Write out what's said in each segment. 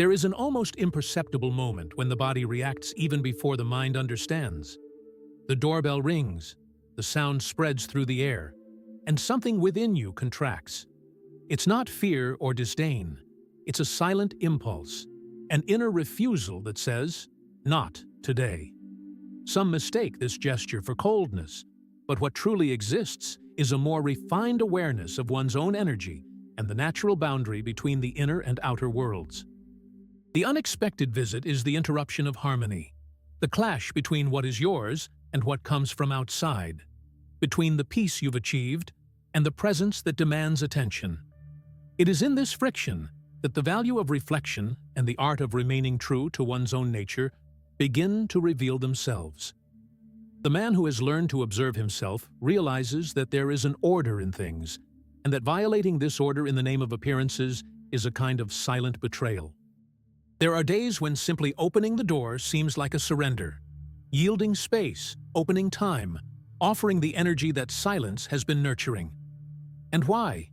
There is an almost imperceptible moment when the body reacts even before the mind understands. The doorbell rings, the sound spreads through the air, and something within you contracts. It's not fear or disdain. It's a silent impulse, an inner refusal that says, "Not today." Some mistake this gesture for coldness, but what truly exists is a more refined awareness of one's own energy and the natural boundary between the inner and outer worlds. The unexpected visit is the interruption of harmony, the clash between what is yours and what comes from outside, between the peace you've achieved and the presence that demands attention. It is in this friction that the value of reflection and the art of remaining true to one's own nature begin to reveal themselves. The man who has learned to observe himself realizes that there is an order in things, and that violating this order in the name of appearances is a kind of silent betrayal. There are days when simply opening the door seems like a surrender, yielding space, opening time, offering the energy that silence has been nurturing. And why?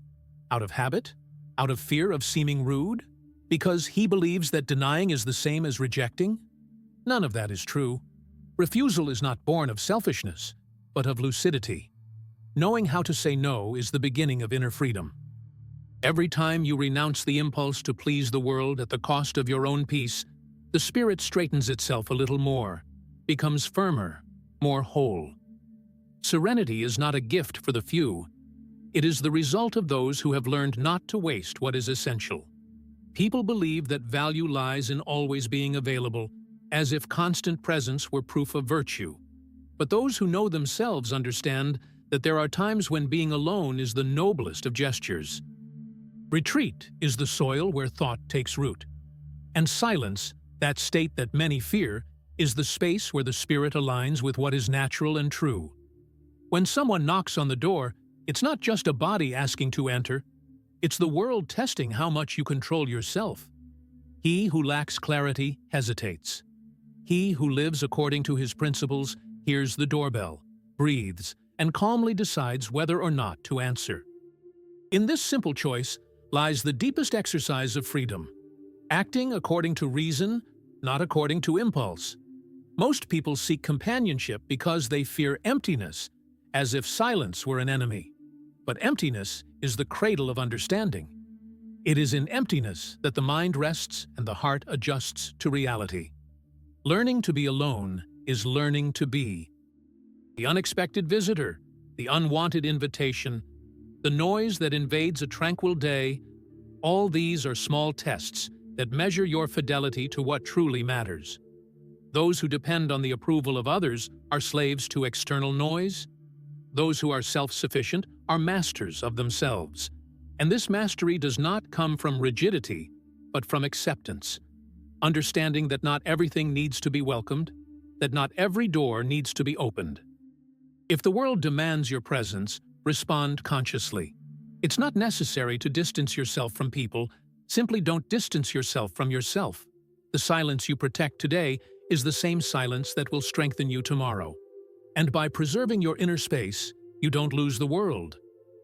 Out of habit? Out of fear of seeming rude? Because he believes that denying is the same as rejecting? None of that is true. Refusal is not born of selfishness, but of lucidity. Knowing how to say no is the beginning of inner freedom. Every time you renounce the impulse to please the world at the cost of your own peace, the spirit straightens itself a little more, becomes firmer, more whole. Serenity is not a gift for the few. It is the result of those who have learned not to waste what is essential. People believe that value lies in always being available, as if constant presence were proof of virtue. But those who know themselves understand that there are times when being alone is the noblest of gestures. Retreat is the soil where thought takes root. And silence, that state that many fear, is the space where the spirit aligns with what is natural and true. When someone knocks on the door, it's not just a body asking to enter. It's the world testing how much you control yourself. He who lacks clarity hesitates. He who lives according to his principles hears the doorbell, breathes, and calmly decides whether or not to answer. In this simple choice lies the deepest exercise of freedom, acting according to reason, not according to impulse. Most people seek companionship because they fear emptiness, as if silence were an enemy. But emptiness is the cradle of understanding. It is in emptiness that the mind rests and the heart adjusts to reality. Learning to be alone is learning to be. The unexpected visitor, the unwanted invitation, the noise that invades a tranquil day, all these are small tests that measure your fidelity to what truly matters. Those who depend on the approval of others are slaves to external noise. Those who are self-sufficient are masters of themselves. And this mastery does not come from rigidity, but from acceptance. Understanding that not everything needs to be welcomed, that not every door needs to be opened. If the world demands your presence, respond consciously. It's not necessary to distance yourself from people, simply don't distance yourself from yourself. The silence you protect today is the same silence that will strengthen you tomorrow. And by preserving your inner space, you don't lose the world.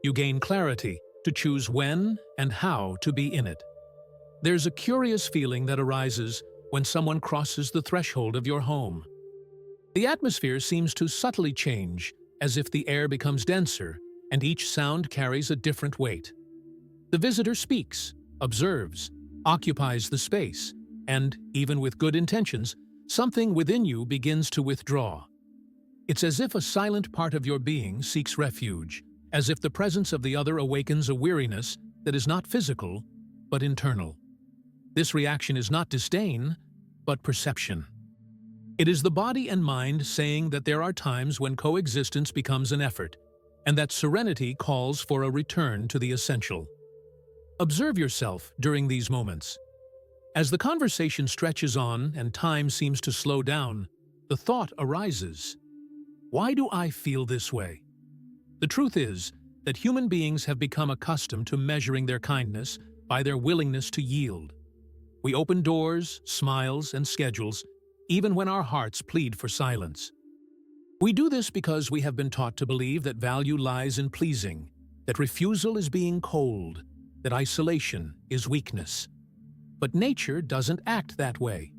You gain clarity to choose when and how to be in it. There's a curious feeling that arises when someone crosses the threshold of your home. The atmosphere seems to subtly change, as if the air becomes denser, and each sound carries a different weight. The visitor speaks, observes, occupies the space, and, even with good intentions, something within you begins to withdraw. It's as if a silent part of your being seeks refuge, as if the presence of the other awakens a weariness that is not physical, but internal. This reaction is not disdain, but perception. It is the body and mind saying that there are times when coexistence becomes an effort, and that serenity calls for a return to the essential. Observe yourself during these moments. As the conversation stretches on and time seems to slow down, the thought arises, why do I feel this way? The truth is that human beings have become accustomed to measuring their kindness by their willingness to yield. We open doors, smiles, and schedules, even when our hearts plead for silence. We do this because we have been taught to believe that value lies in pleasing, that refusal is being cold, that isolation is weakness. But nature doesn't act that way.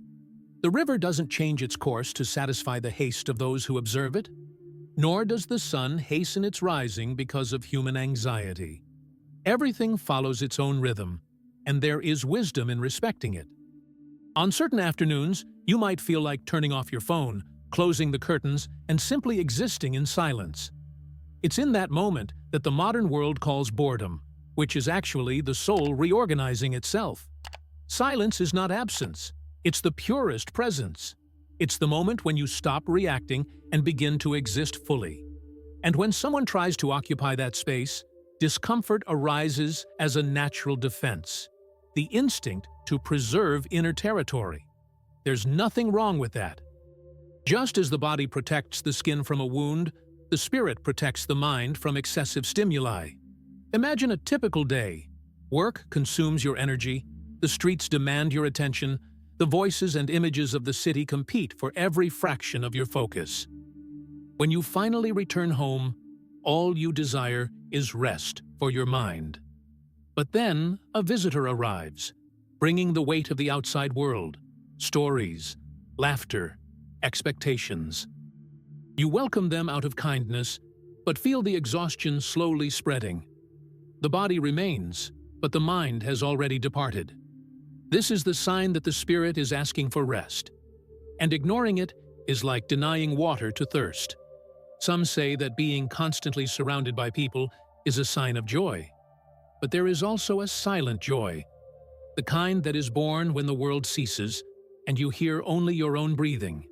The river doesn't change its course to satisfy the haste of those who observe it, nor does the sun hasten its rising because of human anxiety. Everything follows its own rhythm, and there is wisdom in respecting it. On certain afternoons, you might feel like turning off your phone, closing the curtains, and simply existing in silence. It's in that moment that the modern world calls boredom, which is actually the soul reorganizing itself. Silence is not absence. It's the purest presence. It's the moment when you stop reacting and begin to exist fully. And when someone tries to occupy that space, discomfort arises as a natural defense, the instinct to preserve inner territory. There's nothing wrong with that. Just as the body protects the skin from a wound, the spirit protects the mind from excessive stimuli. Imagine a typical day. Work consumes your energy, the streets demand your attention, the voices and images of the city compete for every fraction of your focus. When you finally return home, all you desire is rest for your mind. But then a visitor arrives, bringing the weight of the outside world, stories, laughter, expectations. You welcome them out of kindness, but feel the exhaustion slowly spreading. The body remains, but the mind has already departed. This is the sign that the spirit is asking for rest, and ignoring it is like denying water to thirst. Some say that being constantly surrounded by people is a sign of joy, but there is also a silent joy, the kind that is born when the world ceases and you hear only your own breathing.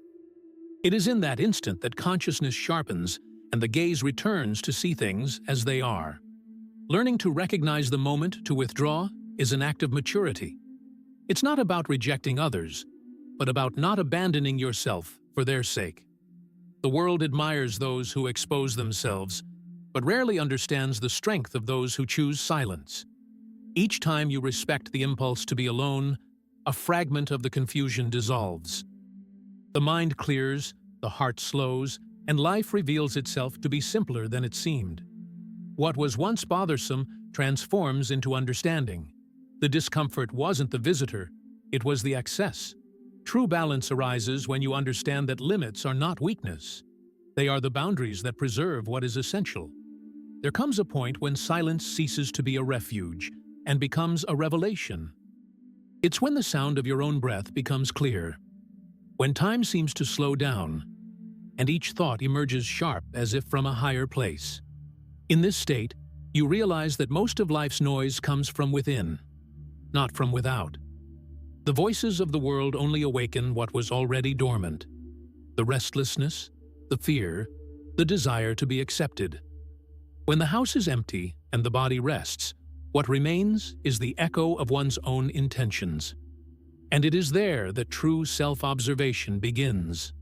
It is in that instant that consciousness sharpens and the gaze returns to see things as they are. Learning to recognize the moment to withdraw is an act of maturity. It's not about rejecting others, but about not abandoning yourself for their sake. The world admires those who expose themselves, but rarely understands the strength of those who choose silence. Each time you respect the impulse to be alone, a fragment of the confusion dissolves. The mind clears, the heart slows, and life reveals itself to be simpler than it seemed. What was once bothersome transforms into understanding. The discomfort wasn't the visitor, it was the excess. True balance arises when you understand that limits are not weakness. They are the boundaries that preserve what is essential. There comes a point when silence ceases to be a refuge and becomes a revelation. It's when the sound of your own breath becomes clear, when time seems to slow down, and each thought emerges sharp as if from a higher place. In this state, you realize that most of life's noise comes from within, not from without. The voices of the world only awaken what was already dormant: the restlessness, the fear, the desire to be accepted. When the house is empty and the body rests, what remains is the echo of one's own intentions. And it is there that true self-observation begins.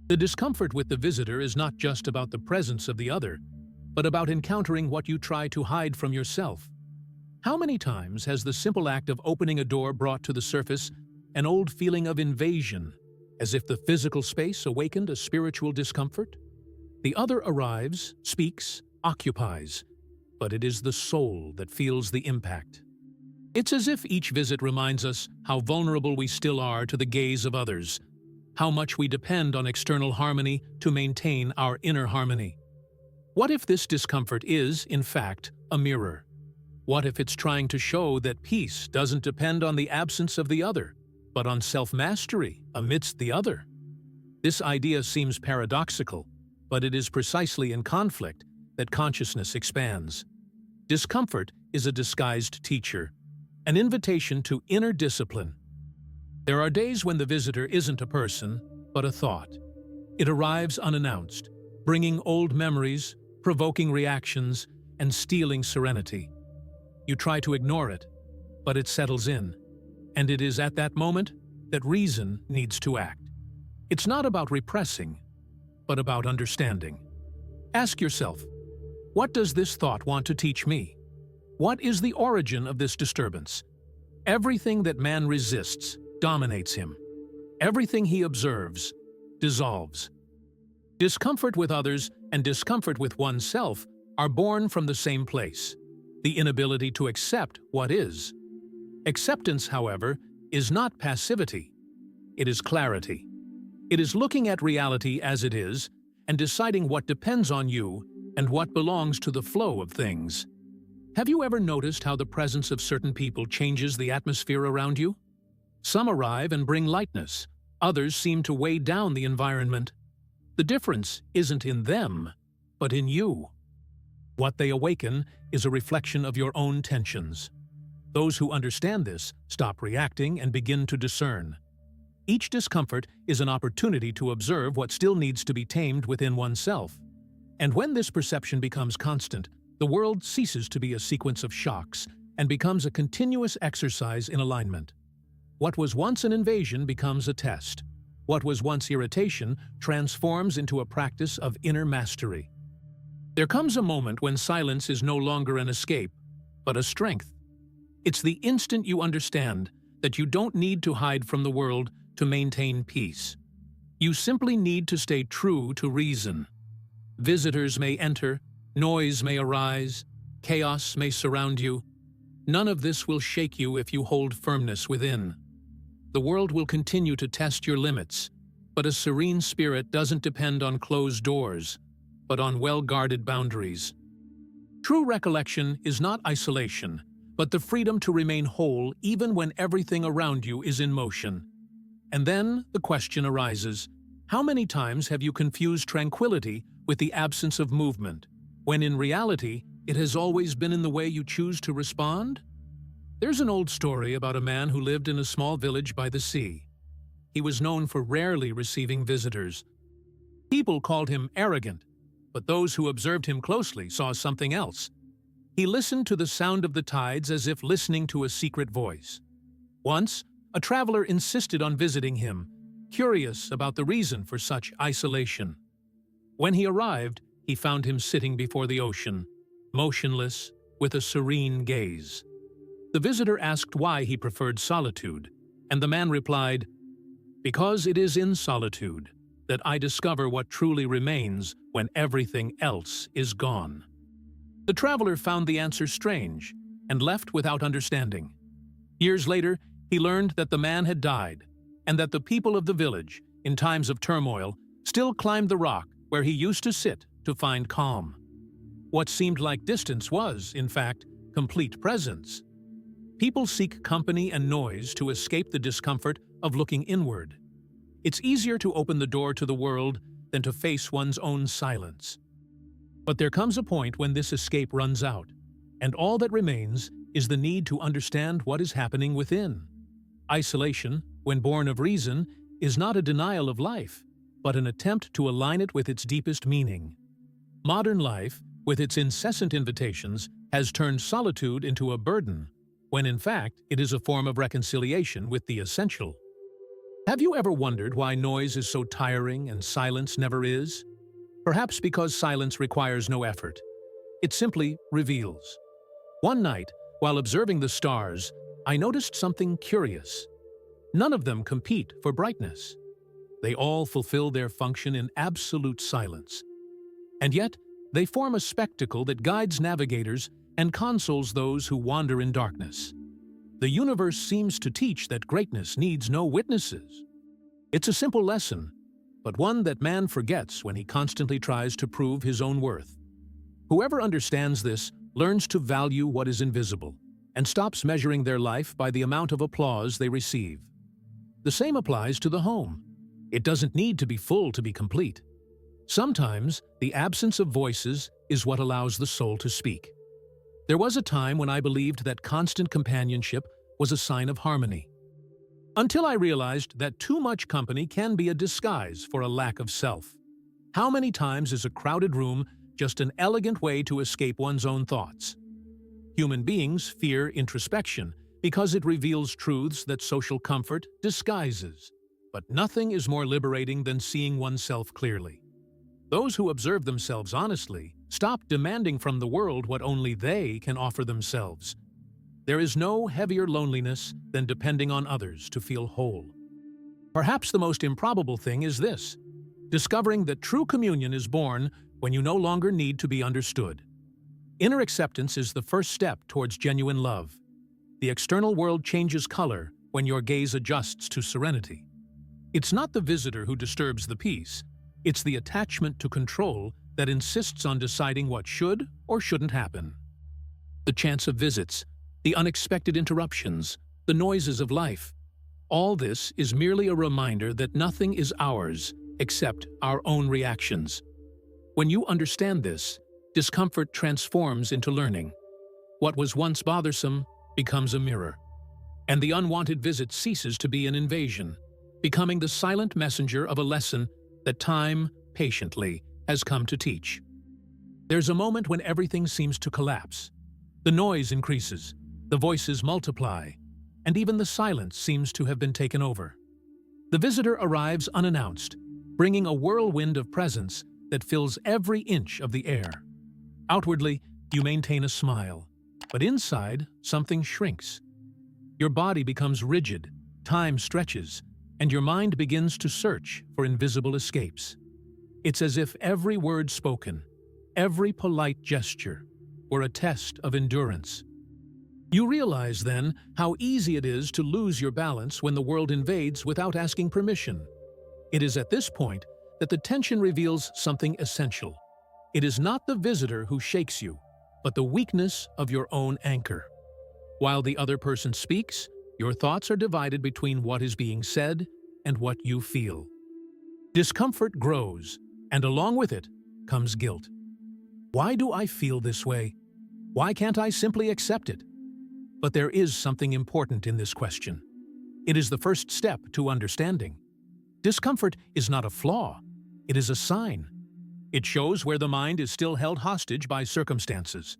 The discomfort with the visitor is not just about the presence of the other, but about encountering what you try to hide from yourself. How many times has the simple act of opening a door brought to the surface an old feeling of invasion, as if the physical space awakened a spiritual discomfort? The other arrives, speaks, occupies, but it is the soul that feels the impact. It's as if each visit reminds us how vulnerable we still are to the gaze of others, how much we depend on external harmony to maintain our inner harmony. What if this discomfort is, in fact, a mirror? What if it's trying to show that peace doesn't depend on the absence of the other, but on self-mastery amidst the other? This idea seems paradoxical, but it is precisely in conflict that consciousness expands. Discomfort is a disguised teacher, an invitation to inner discipline. There are days when the visitor isn't a person, but a thought. It arrives unannounced, bringing old memories, provoking reactions, and stealing serenity. You try to ignore it, but it settles in, and it is at that moment that reason needs to act. It's not about repressing, but about understanding. Ask yourself, what does this thought want to teach me? What is the origin of this disturbance? Everything that man resists dominates him. Everything he observes dissolves. Discomfort with others and discomfort with oneself are born from the same place: the inability to accept what is. Acceptance, however, is not passivity. It is clarity. It is looking at reality as it is and deciding what depends on you and what belongs to the flow of things. Have you ever noticed how the presence of certain people changes the atmosphere around you? Some arrive and bring lightness. Others seem to weigh down the environment. The difference isn't in them, but in you. What they awaken is a reflection of your own tensions. Those who understand this stop reacting and begin to discern. Each discomfort is an opportunity to observe what still needs to be tamed within oneself. And when this perception becomes constant, the world ceases to be a sequence of shocks and becomes a continuous exercise in alignment. What was once an invasion becomes a test. What was once irritation transforms into a practice of inner mastery. There comes a moment when silence is no longer an escape, but a strength. It's the instant you understand that you don't need to hide from the world to maintain peace. You simply need to stay true to reason. Visitors may enter, noise may arise, chaos may surround you. None of this will shake you if you hold firmness within. The world will continue to test your limits, but a serene spirit doesn't depend on closed doors, but on well-guarded boundaries. True recollection is not isolation, but the freedom to remain whole even when everything around you is in motion. And then the question arises, how many times have you confused tranquility with the absence of movement, when in reality it has always been in the way you choose to respond? There's an old story about a man who lived in a small village by the sea. He was known for rarely receiving visitors. People called him arrogant, but those who observed him closely saw something else. He listened to the sound of the tides as if listening to a secret voice. Once, a traveler insisted on visiting him, curious about the reason for such isolation. When he arrived, he found him sitting before the ocean, motionless, with a serene gaze. The visitor asked why he preferred solitude, and the man replied, "Because it is in solitude that I discover what truly remains when everything else is gone." The traveler found the answer strange and left without understanding. Years later, he learned that the man had died and that the people of the village, in times of turmoil, still climbed the rock where he used to sit to find calm. What seemed like distance was, in fact, complete presence. People seek company and noise to escape the discomfort of looking inward. It's easier to open the door to the world than to face one's own silence. But there comes a point when this escape runs out, and all that remains is the need to understand what is happening within. Isolation, when born of reason, is not a denial of life, but an attempt to align it with its deepest meaning. Modern life, with its incessant invitations, has turned solitude into a burden, when in fact it is a form of reconciliation with the essential. Have you ever wondered why noise is so tiring and silence never is? Perhaps because silence requires no effort. It simply reveals. One night, while observing the stars, I noticed something curious. None of them compete for brightness. They all fulfill their function in absolute silence. And yet, they form a spectacle that guides navigators and consoles those who wander in darkness. The universe seems to teach that greatness needs no witnesses. It's a simple lesson, but one that man forgets when he constantly tries to prove his own worth. Whoever understands this learns to value what is invisible and stops measuring their life by the amount of applause they receive. The same applies to the home. It doesn't need to be full to be complete. Sometimes, the absence of voices is what allows the soul to speak. There was a time when I believed that constant companionship was a sign of harmony. Until I realized that too much company can be a disguise for a lack of self. How many times is a crowded room just an elegant way to escape one's own thoughts? Human beings fear introspection because it reveals truths that social comfort disguises. But nothing is more liberating than seeing oneself clearly. Those who observe themselves honestly stop demanding from the world what only they can offer themselves. There is no heavier loneliness than depending on others to feel whole. Perhaps the most improbable thing is this: discovering that true communion is born when you no longer need to be understood. Inner acceptance is the first step towards genuine love. The external world changes color, when your gaze adjusts to serenity. It's not the visitor who disturbs the peace, it's the attachment to control that insists on deciding what should or shouldn't happen. The chance of visits, the unexpected interruptions, the noises of life, all this is merely a reminder that nothing is ours except our own reactions. When you understand this, discomfort transforms into learning. What was once bothersome becomes a mirror, and the unwanted visit ceases to be an invasion, becoming the silent messenger of a lesson that time, patiently, has come to teach. There's a moment when everything seems to collapse. The noise increases, the voices multiply, and even the silence seems to have been taken over. The visitor arrives unannounced, bringing a whirlwind of presence that fills every inch of the air. Outwardly, you maintain a smile, but inside, something shrinks. Your body becomes rigid, time stretches, and your mind begins to search for invisible escapes. It's as if every word spoken, every polite gesture, were a test of endurance. You realize then how easy it is to lose your balance when the world invades without asking permission. It is at this point that the tension reveals something essential. It is not the visitor who shakes you, but the weakness of your own anchor. While the other person speaks, your thoughts are divided between what is being said and what you feel. Discomfort grows, and along with it comes guilt. Why do I feel this way? Why can't I simply accept it? But there is something important in this question. It is the first step to understanding. Discomfort is not a flaw, it is a sign. It shows where the mind is still held hostage by circumstances.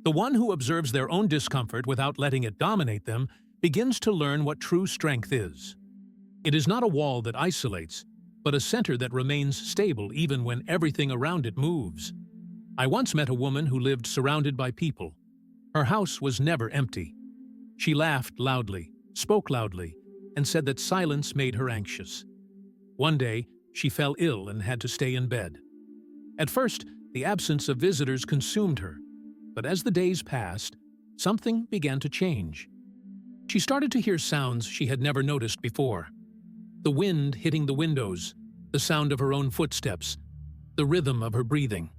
The one who observes their own discomfort without letting it dominate them begins to learn what true strength is. It is not a wall that isolates, but a center that remains stable even when everything around it moves. I once met a woman who lived surrounded by people. Her house was never empty. She laughed loudly, spoke loudly, and said that silence made her anxious. One day, she fell ill and had to stay in bed. At first, the absence of visitors consumed her, but as the days passed, something began to change. She started to hear sounds she had never noticed before. The wind hitting the windows, the sound of her own footsteps, the rhythm of her breathing.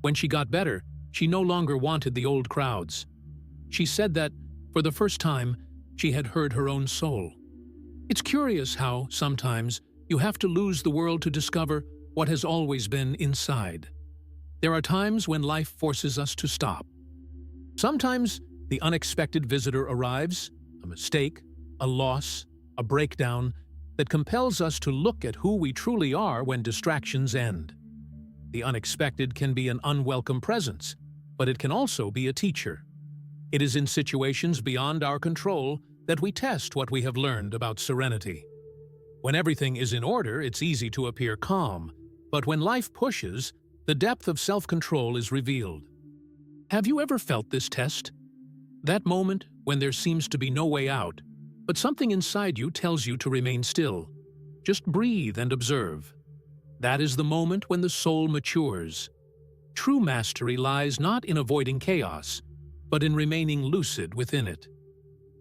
When she got better, she no longer wanted the old crowds. She said that, for the first time, she had heard her own soul. It's curious how, sometimes, you have to lose the world to discover what has always been inside. There are times when life forces us to stop. Sometimes, the unexpected visitor arrives, a mistake, a loss, a breakdown, that compels us to look at who we truly are when distractions end. The unexpected can be an unwelcome presence, but it can also be a teacher. It is in situations beyond our control that we test what we have learned about serenity. When everything is in order, it's easy to appear calm, but when life pushes, the depth of self-control is revealed. Have you ever felt this test? That moment when there seems to be no way out, but something inside you tells you to remain still. Just breathe and observe. That is the moment when the soul matures. True mastery lies not in avoiding chaos, but in remaining lucid within it.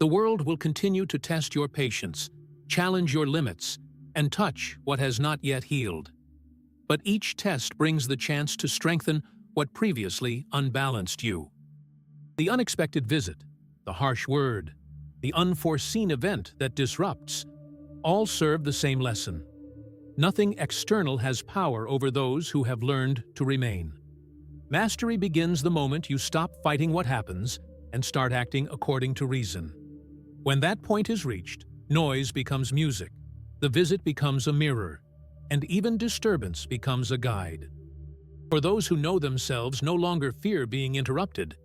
The world will continue to test your patience, challenge your limits, and touch what has not yet healed. But each test brings the chance to strengthen what previously unbalanced you. The unexpected visit, the harsh word, the unforeseen event that disrupts, all serve the same lesson. Nothing external has power over those who have learned to remain. Mastery begins the moment you stop fighting what happens and start acting according to reason. When that point is reached, noise becomes music, the visit becomes a mirror, and even disturbance becomes a guide. For those who know themselves no longer fear being interrupted.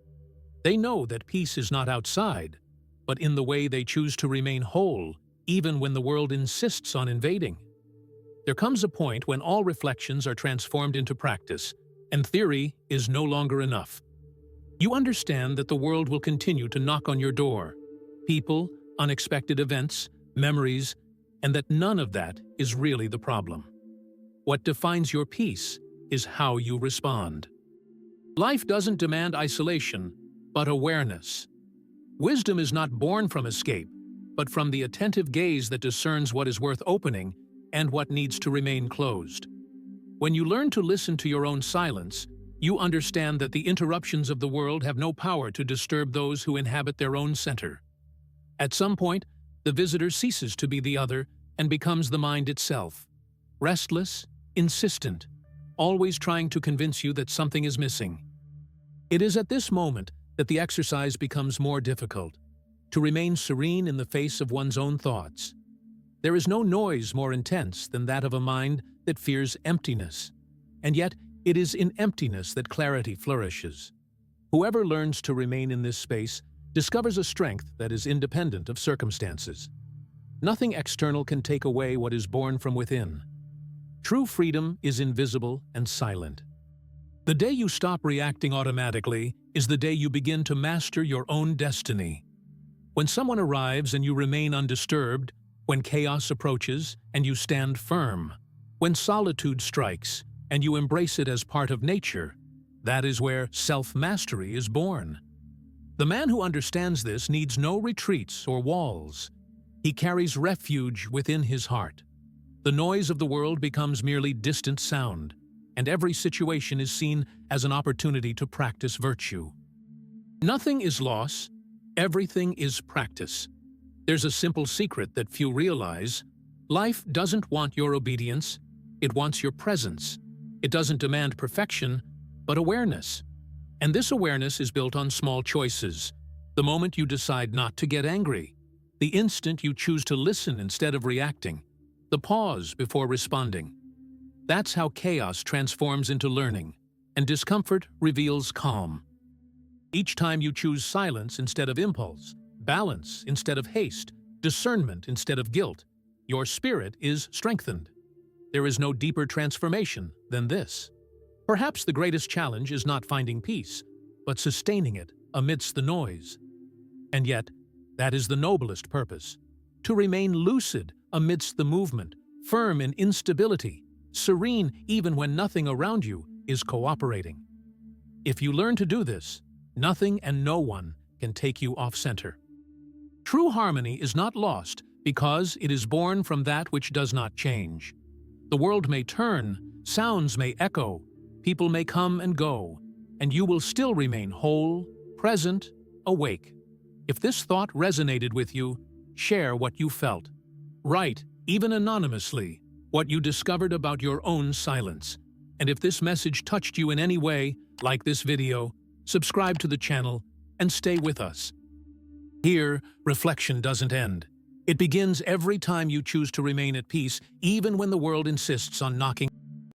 They know that peace is not outside, but in the way they choose to remain whole, even when the world insists on invading. There comes a point when all reflections are transformed into practice, and theory is no longer enough. You understand that the world will continue to knock on your door, people, unexpected events, memories, and that none of that is really the problem. What defines your peace is how you respond. Life doesn't demand isolation, but awareness. Wisdom is not born from escape, but from the attentive gaze that discerns what is worth opening and what needs to remain closed. When you learn to listen to your own silence, you understand that the interruptions of the world have no power to disturb those who inhabit their own center. At some point, the visitor ceases to be the other and becomes the mind itself, restless, insistent, always trying to convince you that something is missing. It is at this moment that the exercise becomes more difficult, to remain serene in the face of one's own thoughts. There is no noise more intense than that of a mind that fears emptiness, and yet it is in emptiness that clarity flourishes. Whoever learns to remain in this space discovers a strength that is independent of circumstances. Nothing external can take away what is born from within. True freedom is invisible and silent. The day you stop reacting automatically is the day you begin to master your own destiny. When someone arrives and you remain undisturbed, when chaos approaches and you stand firm, when solitude strikes and you embrace it as part of nature, that is where self-mastery is born. The man who understands this needs no retreats or walls. He carries refuge within his heart. The noise of the world becomes merely distant sound, and every situation is seen as an opportunity to practice virtue. Nothing is loss, everything is practice. There's a simple secret that few realize. Life doesn't want your obedience, it wants your presence. It doesn't demand perfection, but awareness. And this awareness is built on small choices. The moment you decide not to get angry, the instant you choose to listen instead of reacting, the pause before responding. That's how chaos transforms into learning, and discomfort reveals calm. Each time you choose silence instead of impulse, balance instead of haste, discernment instead of guilt, your spirit is strengthened. There is no deeper transformation than this. Perhaps the greatest challenge is not finding peace, but sustaining it amidst the noise. And yet, that is the noblest purpose, to remain lucid amidst the movement, firm in instability, serene even when nothing around you is cooperating. If you learn to do this, nothing and no one can take you off-center. True harmony is not lost because it is born from that which does not change. The world may turn, sounds may echo, people may come and go, and you will still remain whole, present, awake. If this thought resonated with you, share what you felt. Write, even anonymously, what you discovered about your own silence. And if this message touched you in any way, like this video, subscribe to the channel, and stay with us. Here, reflection doesn't end. It begins every time you choose to remain at peace, even when the world insists on knocking